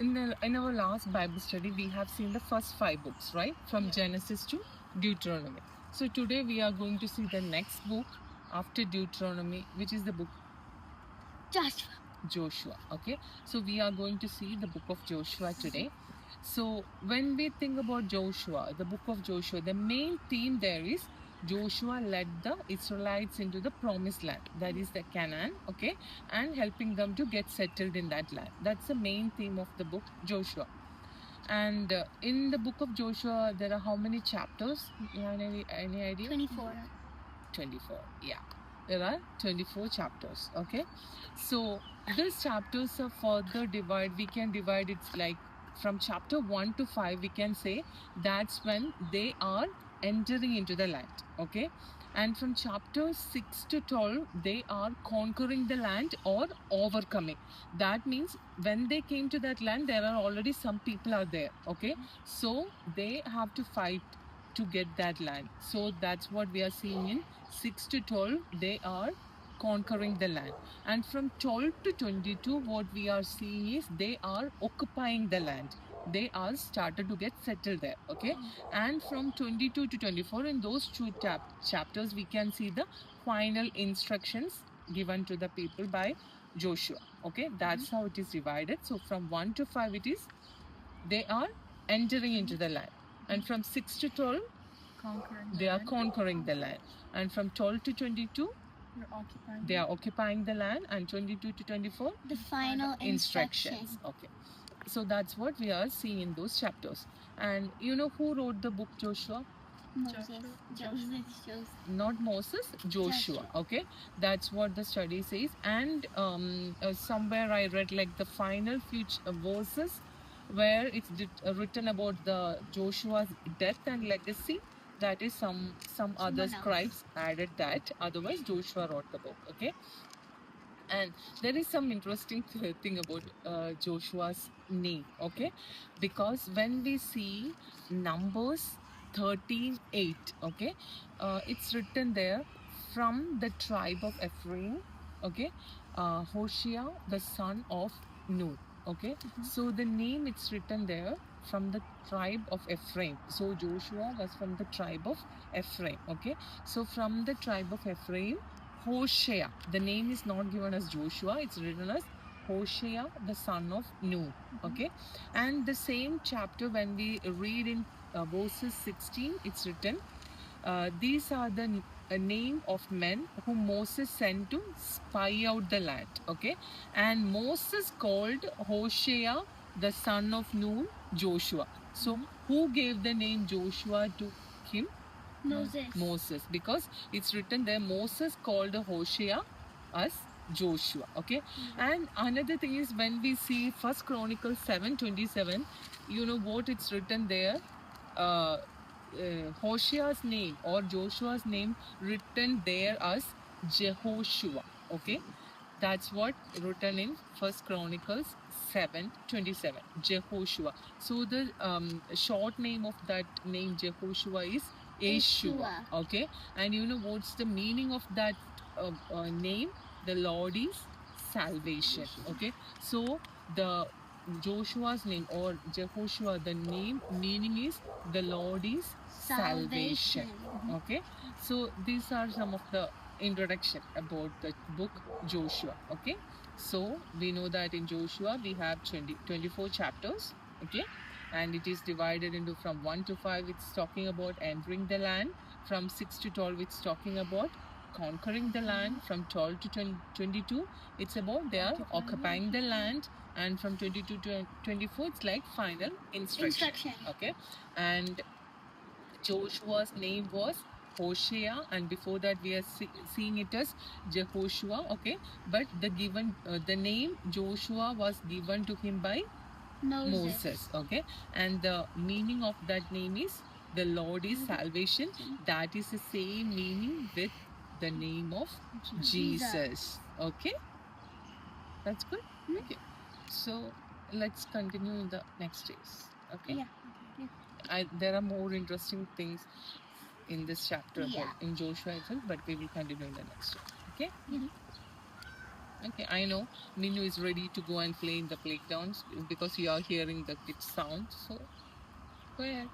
in our last Bible study, we have seen the first 5 books, right? From Genesis to Deuteronomy. So today we are going to see the next book after Deuteronomy, which is the book Joshua. Okay, so we are going to see the book of Joshua today. So when we think about Joshua, the book of Joshua, the main theme there is Joshua led the Israelites into the promised land, that is the Canaan, okay, and helping them to get settled in that land. That's the main theme of the book Joshua. And in the book of Joshua, there are how many chapters? You have any idea? 24. 24, yeah. There are 24 chapters, okay. So these chapters are further divided. We can divide it like from chapter 1 to 5, we can say that's when they are entering into the land, okay. And from chapter 6 to 12, they are conquering the land or overcoming. That means when they came to that land, there are already some people are there, okay. So they have to fight to get that land. So that's what we are seeing in 6 to 12, they are conquering the land. And from 12 to 22, what we are seeing is they are occupying the land. They are started to get settled there, okay. And from 22 to 24, in those two chapters, we can see the final instructions given to the people by Joshua, okay. That's how it is divided. So from 1 to 5, it is they are entering into the land. And from 6 to 12, they are conquering the land. And from 12 to 22, they are occupying the land. And 22 to 24, the final instructions. Okay. So that's what we are seeing in those chapters. And you know who wrote the book Joshua? Joseph. Not Moses, Joshua. Okay, that's what the study says. And somewhere I read like the final few verses where it's written about the Joshua's death and legacy. That is some other scribes added that. Otherwise, Joshua wrote the book. Okay. And there is some interesting thing about Joshua's name, okay? Because when we see Numbers 13:8, okay, it's written there from the tribe of Ephraim, okay, Hoshea, the son of Nun, okay. So the name it's written there from the tribe of Ephraim. So Joshua was from the tribe of Ephraim, okay. So from the tribe of Ephraim, Hoshea. The name is not given as Joshua, it's written as Hoshea, the son of Nun. Okay, and the same chapter, when we read in verses 16, it's written, these are the name of men whom Moses sent to spy out the land. Okay, and Moses called Hoshea, the son of Nun, Joshua. So, who gave the name Joshua to him? Moses, because it's written there Moses called Hoshea as Joshua, okay. And another thing is, when we see First Chronicles 7:27, you know what it's written there, Hoshea's name or Joshua's name written there as Jehoshua, okay. That's what written in First Chronicles 7:27, Jehoshua. So the short name of that name Jehoshua is Yeshua, okay. And you know what's the meaning of that name? The Lord is salvation, okay. So the Joshua's name or Jehoshua, the name meaning is the Lord is salvation. Okay. So these are some of the introduction about the book Joshua, okay. So we know that in Joshua we have 24 chapters, okay, and it is divided into from 1 to 5, it's talking about entering the land. From 6 to 12, it's talking about conquering the land. From 12 to 22, it's about they are occupying the land. And from 22 to 24, it's like final instruction. Okay. And Joshua's name was Hoshea, and before that we are seeing it as Jehoshua, okay. But the name Joshua was given to him by Moses, okay. And the meaning of that name is the Lord is salvation. That is the same meaning with the name of Jesus, okay. That's good. Okay, so let's continue in the next days, okay. There are more interesting things in this chapter in Joshua itself, but we will continue in the next one, okay. Okay, I know Minu is ready to go and play in the playgrounds because you are hearing the kids' sound. So go ahead.